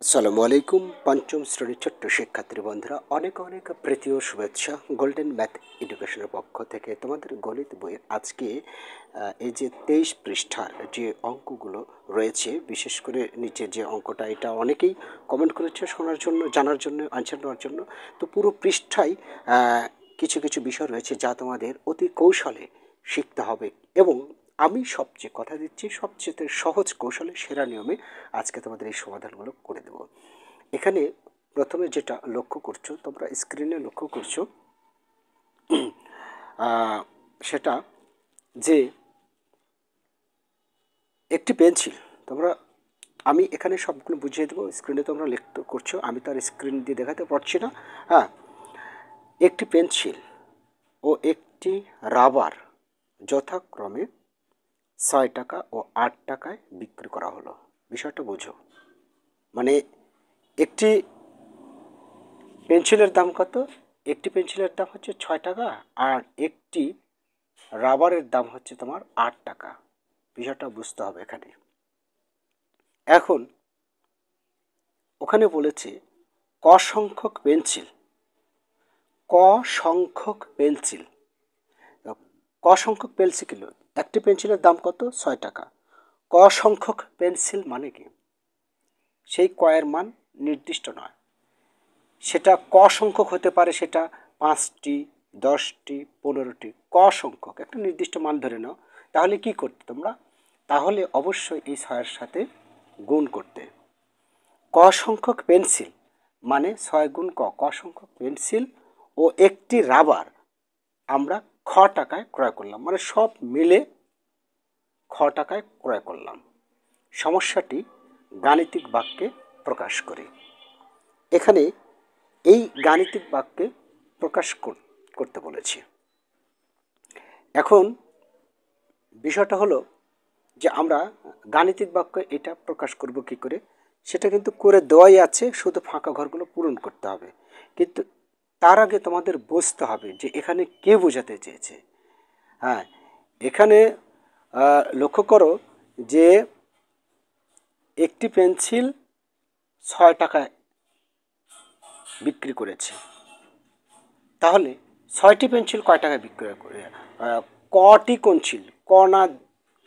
আসসালামু আলাইকুম পঞ্চম শ্রেণীর ছোট্ট শিক্ষার্থী বন্ধুরা, অনেক অনেক প্রীতি ও শুভেচ্ছা। গোল্ডেন ম্যাথ এডুকেশনের পক্ষ থেকে তোমাদের গণিত বইয়ের আজকে এই যে 23 পৃষ্ঠার যে অঙ্কগুলো রয়েছে, বিশেষ করে নিচে যে অঙ্কটা, এটা অনেকেই কমেন্ট করেছে শোনার জন্য, জানার জন্য, আনসার নেওয়ার জন্য। তো পুরো পৃষ্ঠায় কিছু কিছু বিষয় রয়েছে যা তোমাদের অতি কৌশলে শিখতে হবে, এবং আমি সবচেয়ে কথা দিচ্ছি সবচেয়ে সহজ কৌশলে সেরা নিয়মে আজকে তোমাদের এই সমাধানগুলো করে দেব। এখানে প্রথমে যেটা লক্ষ্য করছো, তোমরা স্ক্রিনে লক্ষ্য করছো সেটা যে একটি পেন্সিল, তোমরা আমি এখানে সবগুলো বুঝিয়ে দেবো, স্ক্রিনে তোমরা লিখতে করছো, আমি তার স্ক্রিন দিয়ে দেখাতে পারছি না। হ্যাঁ, একটি পেন্সিল ও একটি রাবার যথাক্রমে 6 টাকা ও 8 টাকায় বিক্রি করা হলো। বিষয়টা বোঝো, মানে একটি পেন্সিলের দাম কত? একটি পেন্সিলের দাম হচ্ছে 6 টাকা, আর একটি রাবারের দাম হচ্ছে তোমার 8 টাকা। বিষয়টা বুঝতে হবে এখানে। এখন ওখানে বলেছে ক সংখ্যক পেন্সিল, ক সংখ্যক পেন্সিল, ক সংখ্যক পেন্সিল কিলো, একটি পেন্সিলের দাম কত? 6 টাকা। ক সংখ্যক পেন্সিল মানে কি? সেই কয়ের মান নির্দিষ্ট নয়, সেটা ক সংখ্যক হতে পারে, সেটা 5টি, 10টি, 15টি, ক সংখ্যক একটা নির্দিষ্ট মান ধরে নাও। তাহলে কি করতে তোমরা? তাহলে অবশ্যই এই 6-এর সাথে গুণ করতে। ক সংখ্যক পেন্সিল মানে 6 গুণ ক, ক সংখ্যক পেন্সিল ও একটি রাবার আমরা খ টাকায় ক্রয় করলাম, মানে সব মিলে খ টাকায় ক্রয় করলাম। সমস্যাটি গাণিতিক বাক্যে প্রকাশ করি। এখানে এই গাণিতিক বাক্যে প্রকাশ করতে বলেছি। এখন বিষয়টা হলো যে আমরা গাণিতিক বাক্যে এটা প্রকাশ করব কি করে, সেটা কিন্তু করে দেওয়াই আছে, শুধু ফাঁকা ঘরগুলো পূরণ করতে হবে। কিন্তু তার আগে তোমাদের বুঝতে হবে যে এখানে কে বোঝাতে চেয়েছে। হ্যাঁ, এখানে লক্ষ্য করো যে একটি পেন্সিল 6 টাকায় বিক্রি করেছে, তাহলে 6টি পেন্সিল কয় টাকায় বিক্রি করে? কটি পেন্সিল, ক না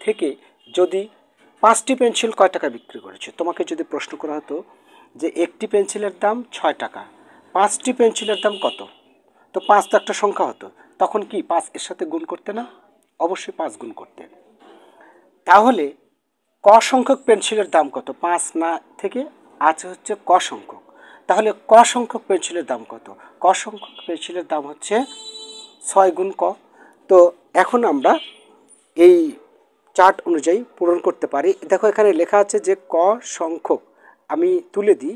থেকে যদি 5টি পেন্সিল কয় টাকা বিক্রি করেছে, তোমাকে যদি প্রশ্ন করা হতো যে একটি পেন্সিলের দাম 6 টাকা, 5টি পেন্সিলের দাম কত, তো 5 তো একটা সংখ্যা হতো, তখন কি 5 এর সাথে গুণ করতে না? অবশ্যই 5 গুণ করতে। তাহলে ক সংখ্যক পেন্সিলের দাম কত? 5 না থেকে আছে হচ্ছে ক সংখ্যক, তাহলে ক সংখ্যক পেন্সিলের দাম কত? ক সংখ্যক পেন্সিলের দাম হচ্ছে 6 গুণ ক। তো এখন আমরা এই চার্ট অনুযায়ী পূরণ করতে পারি। দেখো এখানে লেখা আছে যে ক সংখ্যক, আমি তুলে দিই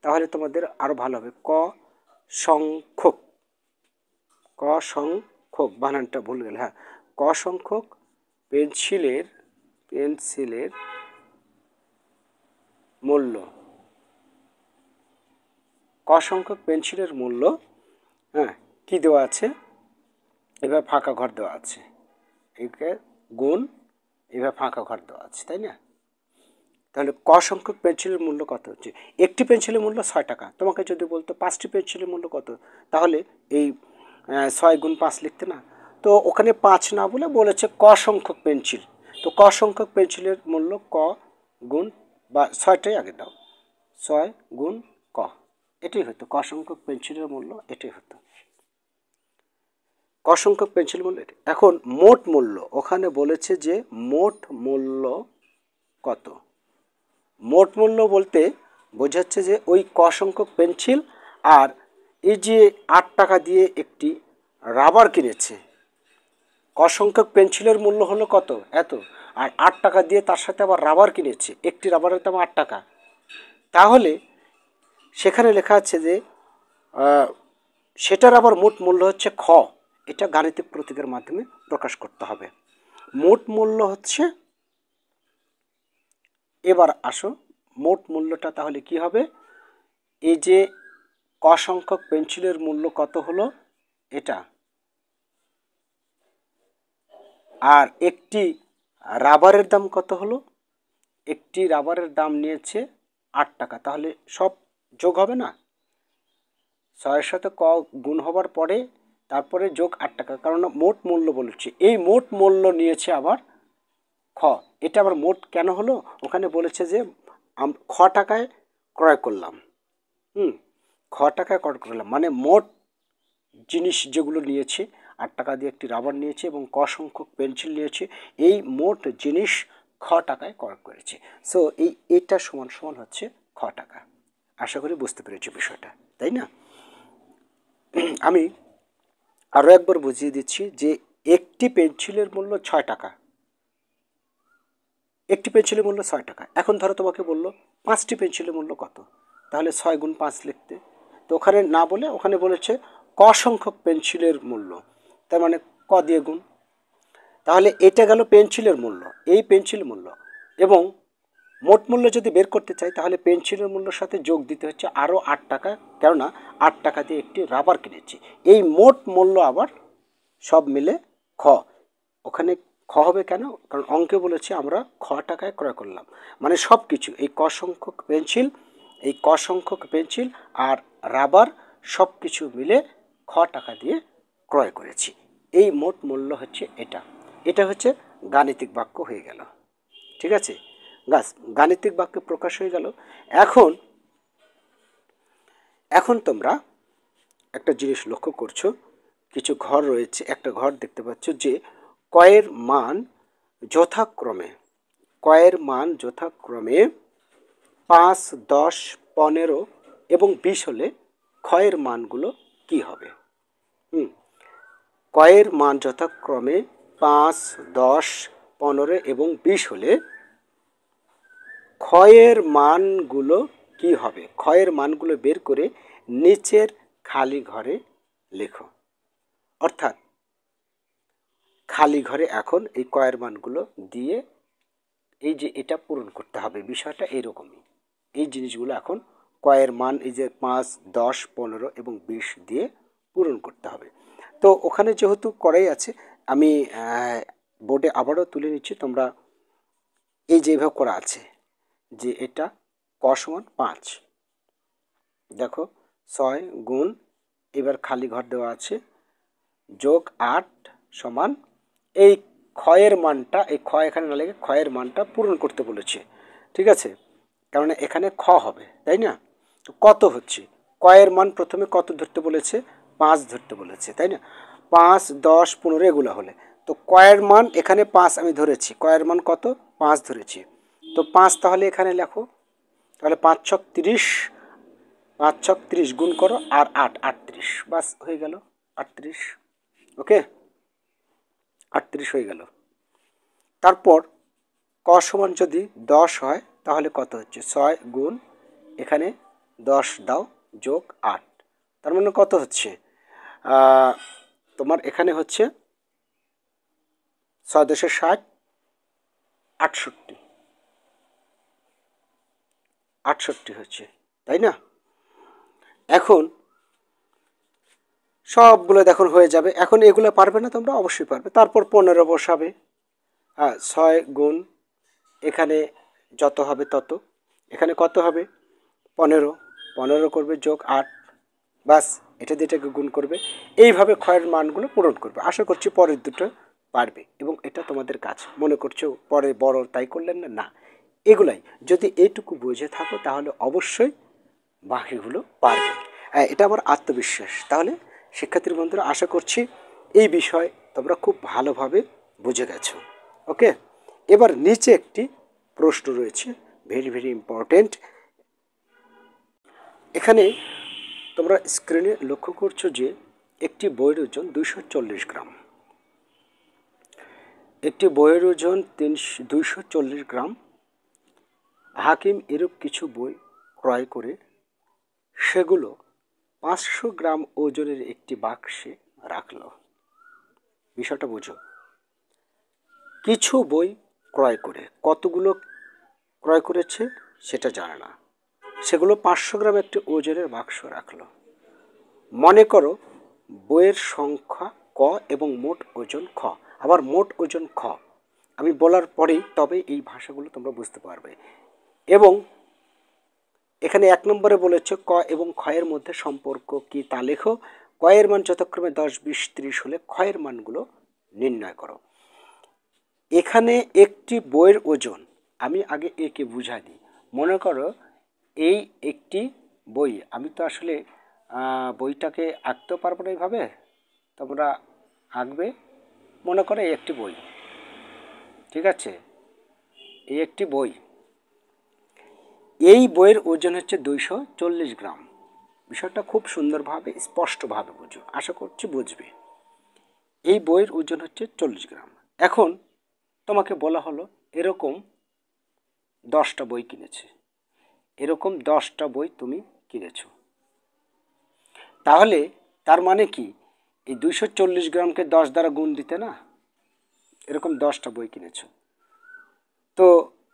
তাহলে তোমাদের আরও ভালো হবে। ক সংখ্যক, ক সংখ্যক, বানানটা ভুল গেল, হ্যাঁ, ক সংখ্যক পেন্সিলের মূল্য, ক সংখ্যক পেন্সিলের মূল্য, হ্যাঁ, কী দেওয়া আছে? এবার ফাঁকা ঘর দেওয়া আছে, একে গুণ, এবার ফাঁকা ঘর দেওয়া আছে, তাই না? তাহলে ক সংখ্যক পেন্সিলের মূল্য কত হচ্ছে? একটি পেন্সিলের মূল্য 6 টাকা। তোমাকে যদি বলতো 5টি পেন্সিলের মূল্য কত, তাহলে এই 6 গুণ 5 লিখতে না? তো ওখানে 5 না বলে বলেছে ক সংখ্যক পেন্সিল, তো ক সংখ্যক পেন্সিলের মূল্য ক গুণ, বা 6টাই আগে দাও, 6 গুণ ক, এটাই হতো ক সংখ্যক পেন্সিলের মূল্য, এটাই হতো ক সংখ্যক পেন্সিল মূল্য। এখন মোট মূল্য, ওখানে বলেছে যে মোট মূল্য কত। মোট মূল্য বলতে বোঝাচ্ছে যে ওই ক সংখ্যক পেন্সিল আর এই যে 8 টাকা দিয়ে একটি রাবার কিনেছে, ক সংখ্যক পেন্সিলের মূল্য হলো কত? এত, আর 8 টাকা দিয়ে তার সাথে আবার রাবার কিনেছে, একটি রাবারের দাম 8 টাকা। তাহলে সেখানে লেখা আছে যে সেটার আবার মোট মূল্য হচ্ছে খ। এটা গাণিতিক প্রতীকের মাধ্যমে প্রকাশ করতে হবে। মোট মূল্য হচ্ছে, এবার আসো মোট মূল্যটা তাহলে কি হবে? এই যে ক সংখ্যক পেন্সিলের মূল্য কত হলো এটা, আর একটি রাবারের দাম কত হলো? একটি রাবারের দাম নিয়েছে 8 টাকা, তাহলে সব যোগ হবে না? 6-এর সাথে ক গুণ হবার পরে তারপরে যোগ 8 টাকা, কারণ মোট মূল্য বলেছে। এই মোট মূল্য নিয়েছে আবার খ। এটা আবার মোট কেন হলো? ওখানে বলেছে যে খ টাকায় ক্রয় করলাম। খ টাকায় ক্রয় করলাম মানে মোট জিনিস যেগুলো নিয়েছে, 8 টাকা দিয়ে একটি রাবার নিয়েছে এবং ক সংখ্যক পেন্সিল নিয়েছে, এই মোট জিনিস খ টাকায় ক্রয় করেছে। সো এটা সমান সমান হচ্ছে খ টাকা। আশা করি বুঝতে পেরেছি বিষয়টা, তাই না? আমি আরও একবার বুঝিয়ে দিচ্ছি যে একটি পেন্সিলের মূল্য 6 টাকা, একটি পেন্সিলের মূল্য 6 টাকা। এখন ধরো তোমাকে বললো 5টি পেন্সিলের মূল্য কত, তাহলে 6 গুণ 5 লিখতে। তো ওখানে না বলে ওখানে বলেছে ক সংখ্যক পেন্সিলের মূল্য, তার মানে ক দিয়ে গুণ। তাহলে এটা গেল পেন্সিলের মূল্য, এই পেন্সিল মূল্য। এবং মোট মূল্য যদি বের করতে চাই তাহলে পেন্সিলের মূল্যের সাথে যোগ দিতে হচ্ছে আরও 8 টাকা, কেননা 8 টাকা দিয়ে একটি রাবার কিনেছি। এই মোট মূল্য আবার সব মিলে খ। ওখানে খ হবে কেন? কারণ অঙ্কে বলেছে আমরা খ টাকায় ক্রয় করলাম, মানে সব কিছু, এই ক সংখ্যক পেন্সিল, এই ক সংখ্যক পেন্সিল আর রাবার সব কিছু মিলে খ টাকা দিয়ে ক্রয় করেছি। এই মোট মূল্য হচ্ছে এটা। এটা হচ্ছে গাণিতিক বাক্য হয়ে গেল, ঠিক আছে? গাণিতিক বাক্যে প্রকাশ হয়ে গেল। এখন তোমরা একটা জিনিস লক্ষ্য করছো, কিছু ঘর রয়েছে, একটা ঘর দেখতে পাচ্ছ যে কয়ের মান যথাক্রমে 5, 10, 15 এবং 20 হলে ক্ষয়ের মানগুলো কি হবে? কয়ের মান যথাক্রমে 5, 10, 15 এবং 20 হলে ক্ষয়ের মানগুলো কি হবে? ক্ষয়ের মানগুলো বের করে নিচের খালি ঘরে লেখো। অর্থাৎ খালি ঘরে এখন এই কয়ের মানগুলো দিয়ে এই যে এটা পূরণ করতে হবে, বিষয়টা এরকমই। এই জিনিসগুলো এখন কয়ের মান এই যে 5, 10, 15 এবং 20 দিয়ে পূরণ করতে হবে। তো ওখানে যেহেতু করাই আছে, আমি বোর্ডে আবারও তুলে নিচ্ছি। তোমরা এই যেভাবে করা আছে যে এটা ক সমান 5, দেখো 6 গুণ, এবার খালি ঘর দেওয়া আছে, যোগ 8 সমান এই ক্ষয়ের মানটা, এই ক্ষয় এখানে না লেগে ক্ষয়ের মানটা পূরণ করতে বলেছে, ঠিক আছে? কারণ এখানে খ হবে, তাই না? তো কত হচ্ছে? কয়ের মান প্রথমে কত ধরতে বলেছে? 5 ধরতে বলেছে, তাই না? 5, 10, 15 এগুলো হলে তো কয়ের মান এখানে 5 আমি ধরেছি, কয়ের মান কত? 5 ধরেছি। তো 5 তাহলে এখানে লেখো, তাহলে 5 ছক 30, 5 ছক 30 গুণ করো আর 8, 38, বাস হয়ে গেল 38। ওকে, 38 হয়ে গেল। তারপর ক সমান যদি 10 হয় তাহলে কত হচ্ছে? 6 গুণ এখানে 10 দাও যোগ 8, তার মানে কত হচ্ছে? তোমার এখানে হচ্ছে 6 10 60, 68 হচ্ছে, তাই না? এখন সবগুলো দেখুন হয়ে যাবে। এখন এগুলো পারবে না তোমরা? অবশ্যই পারবে। তারপর 15 বসাবে। 6 গুণ এখানে যত হবে তত, এখানে কত হবে? 15 করবে যোগ 8, বাস এটা দিয়ে এটাকে গুণ করবে। এইভাবে ক্ষয়ের মানগুলো পূরণ করবে। আশা করছি পরের দুটো পারবে এবং এটা তোমাদের কাজ। মনে করছো পরে বড় তাই করলেন না, না, এগুলাই যদি এইটুকু বুঝে থাকো তাহলে অবশ্যই বাকিগুলো পারবে। এটা আমার আত্মবিশ্বাস। তাহলে শিক্ষার্থী বন্ধুরা, আশা করছি এই বিষয় তোমরা খুব ভালোভাবে বুঝে গেছো। ওকে, এবার নিচে একটি প্রশ্ন রয়েছে, ভেরি ভেরি ইম্পর্টেন্ট। এখানে তোমরা স্ক্রিনে লক্ষ্য করছো যে একটি বইয়ের ওজন 240 গ্রাম। একটি বইয়ের ওজন 240 গ্রাম। হাকিম এরূপ কিছু বই ক্রয় করে সেগুলো 500 গ্রাম ওজনের একটি বাক্সে রাখলো। বিষয়টা বোঝো, কিছু বই ক্রয় করে কতগুলো ক্রয় করেছে সেটা জানে না, সেগুলো 500 গ্রাম একটি ওজনের বাক্স রাখলো। মনে করো বইয়ের সংখ্যা ক এবং মোট ওজন খ। আবার মোট ওজন খ আমি বলার পরেই তবে এই ভাষাগুলো তোমরা বুঝতে পারবে। এবং এখানে 1 নম্বরে বলেছে ক এবং ক্ষয়ের মধ্যে সম্পর্ক কি তা লেখো। ক এর মান যথাক্রমে 10, 20, 30 হলে ক্ষয়ের মানগুলো নির্ণয় করো। এখানে একটি বইয়ের ওজন, আমি আগে একে বুঝাই দিই। মনে করো এই একটি বই, আমি তো আসলে বইটাকে আঁকতেও পারবো না এইভাবে, তোমরা আঁকবে। মনে করো এই একটি বই, ঠিক আছে, এই একটি বই, এই বইয়ের ওজন হচ্ছে 240 গ্রাম। বিষয়টা খুব সুন্দরভাবে স্পষ্টভাবে বুঝো, আশা করছি বুঝবে। এই বইয়ের ওজন হচ্ছে 40 গ্রাম। এখন তোমাকে বলা হলো এরকম 10টা বই কিনেছে, এরকম 10টা বই তুমি কিনেছো। তাহলে তার মানে কি এই 240 গ্রামকে 10 দ্বারা গুণ দিতে না, এরকম 10টা বই কিনেছো। তো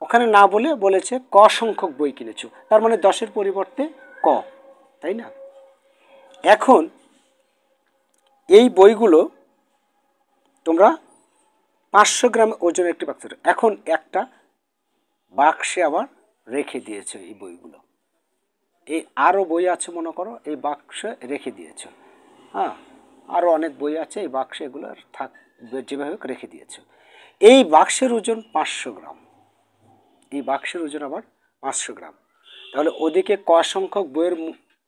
ওখানে না বলে বলেছে ক সংখ্যক বই কিনেছো, তার মানে 10-এর পরিবর্তে ক, তাই না? এখন এই বইগুলো তোমরা 500 গ্রাম ওজনের একটি বাক্স, এখন একটা বাক্সে আবার রেখে দিয়েছে এই বইগুলো। এই আরও বই আছে মনে করো, এই বাক্সে রেখে দিয়েছে। হ্যাঁ, আরও অনেক বই আছে এই বাক্সে, এগুলো থাক যেভাবে রেখে দিয়েছে। এই বাক্সের ওজন 500 গ্রাম, এই বাক্সের ওজন আবার 500 গ্রাম। তাহলে ওদিকে ক সংখ্যক বইয়ের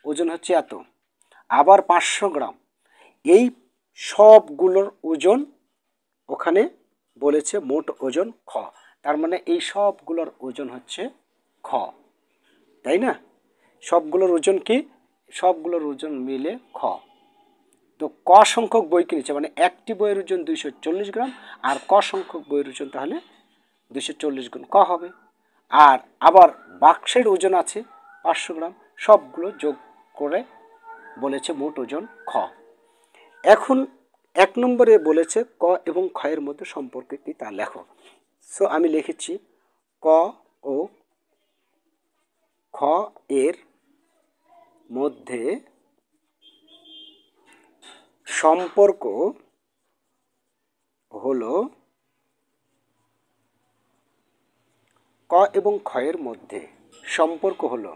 ওজন হচ্ছে এত, আবার 500 গ্রাম। এই সবগুলোর ওজন ওখানে বলেছে মোট ওজন খ, তার মানে এই সবগুলোর ওজন হচ্ছে খ, তাই না? সবগুলোর ওজন কি? সবগুলোর ওজন মিলে খ। তো ক সংখ্যক বই কিনেছে মানে একটি বইয়ের ওজন 240 গ্রাম, আর ক সংখ্যক বইয়ের ওজন তাহলে 240 গুণ ক হবে। আর আবার বাক্সের ওজন আছে 500 গ্রাম, সবগুলো যোগ করে বলেছে মোট ওজন খ। এখন 1 নম্বরে বলেছে ক এবং ক্ষয়ের মধ্যে সম্পর্ক কি তা লেখো। সো আমি লিখেছি ক ও খ এর মধ্যে সম্পর্ক হলো, ক এবং ক্ষয়ের মধ্যে সম্পর্ক হলো,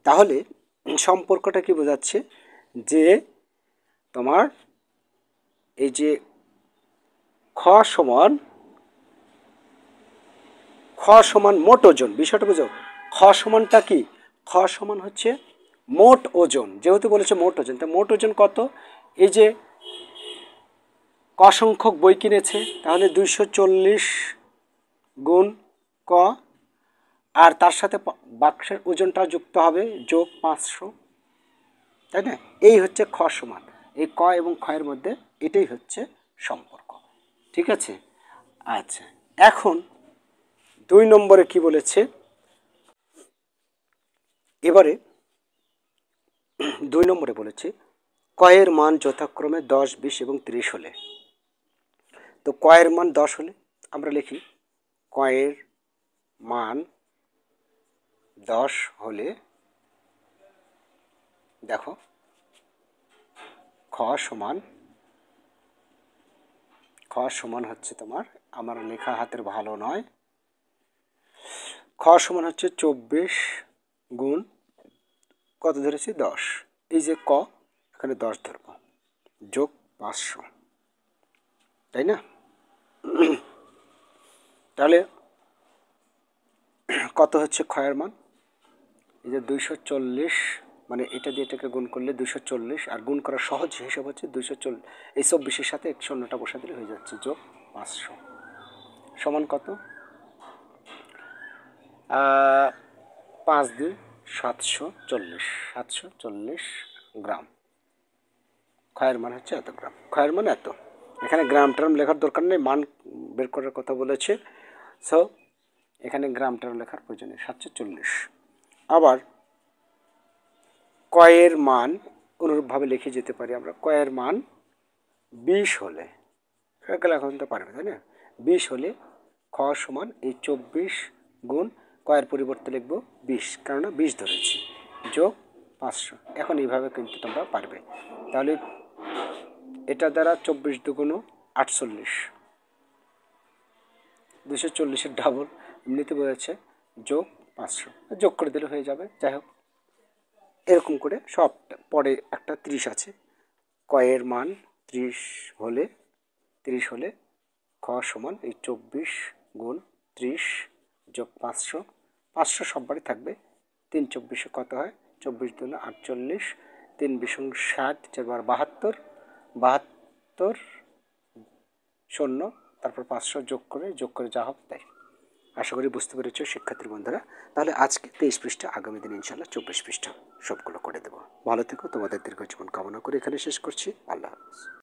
তাহলে সম্পর্কটা কি বোঝাচ্ছে যে তোমার এই যে খ সমান মোট ওজন, বিষয়টা বুঝো। খ সমানটা কি? খ সমান হচ্ছে মোট ওজন, যেহেতু বলেছে মোট ওজন, তা মোট ওজন কত? এই যে ক সংখ্যক বই কিনেছে, তাহলে 240 গুণ ক, আর তার সাথে বাক্সের ওজনটা যুক্ত হবে, যোগ 500, তাই না? এই হচ্ছে খ সমান, এই ক এবং ক্ষয়ের মধ্যে এটাই হচ্ছে সম্পর্ক, ঠিক আছে? আচ্ছা, এখন 2 নম্বরে কি বলেছে, এবারে 2 নম্বরে বলেছে কয়ের মান যথাক্রমে 10, 20 এবং 30 হলে। তো কয়ের মান 10 হলে আমরা লিখি কয়ের মান 10 হলে দেখো খ সমান হচ্ছে তোমার, আমার লেখা হাতের ভালো নয়, খ সমান হচ্ছে 24 গুণ কত ধরেছি 10, এই যে ক এখানে 10 ধরব, যোগ 500, তাই না? তাহলে কত হচ্ছে ক্ষয়ের মান? এই যে 240, মানে এটা দিয়ে এটাকে গুণ করলে 240, আর গুণ করার সহজ হিসাব হচ্ছে 240, এই 24-এর সাথে 100টা বসা দিলে হয়ে যাচ্ছে, যোগ 500 সমান কত? 5 2 740 গ্রাম। ক্ষয়ের মান হচ্ছে এত গ্রাম, ক্ষয়ের মান এত। এখানে গ্রাম টার্ম লেখার দরকার নেই, মান বের করার কথা বলেছে, সো এখানে গ্রাম টার্ম লেখার প্রয়োজন নেই, 740। আবার কয়ের মান অনুরূপভাবে লিখে যেতে পারি আমরা, কয়ের মান 20 হলে, এখন তো পারবে তাই না? 20 হলে খ সমান এই 24 গুণ কয়ের পরিবর্তে লিখবো 20, কেননা 20 ধরেছি, যোগ 500। এখন এইভাবে কিন্তু তোমরা পারবে। তাহলে এটা দ্বারা 24 দুগুণ 48, 240-এর ডাবল এমনিতে বলেছে, যোগ 500 যোগ করে দিলে হয়ে যাবে। যাই হোক, এরকম করে সব পরে একটা 30 আছে, কয়ের মান 30 হলে খ সমান এই 24 গুণ 30 যোগ 500, 500 সববারই থাকবে। 3 24 কত হয়, 24 দুগুণে 48, 3 বিশং 60, 4 বার 72, 72 শূন্য, তারপর 500 যোগ করে যা হোক তাই। আশা করি বুঝতে পেরেছো শিক্ষার্থী বন্ধুরা। তাহলে আজকে 23 পৃষ্ঠা, আগামী দিন ইনশাল্লাহ 24 পৃষ্ঠা সবগুলো করে দেবো। ভালো থেকো, তোমাদের দীর্ঘ জীবন কামনা করে এখানে শেষ করছি। আল্লাহ হাফেজ।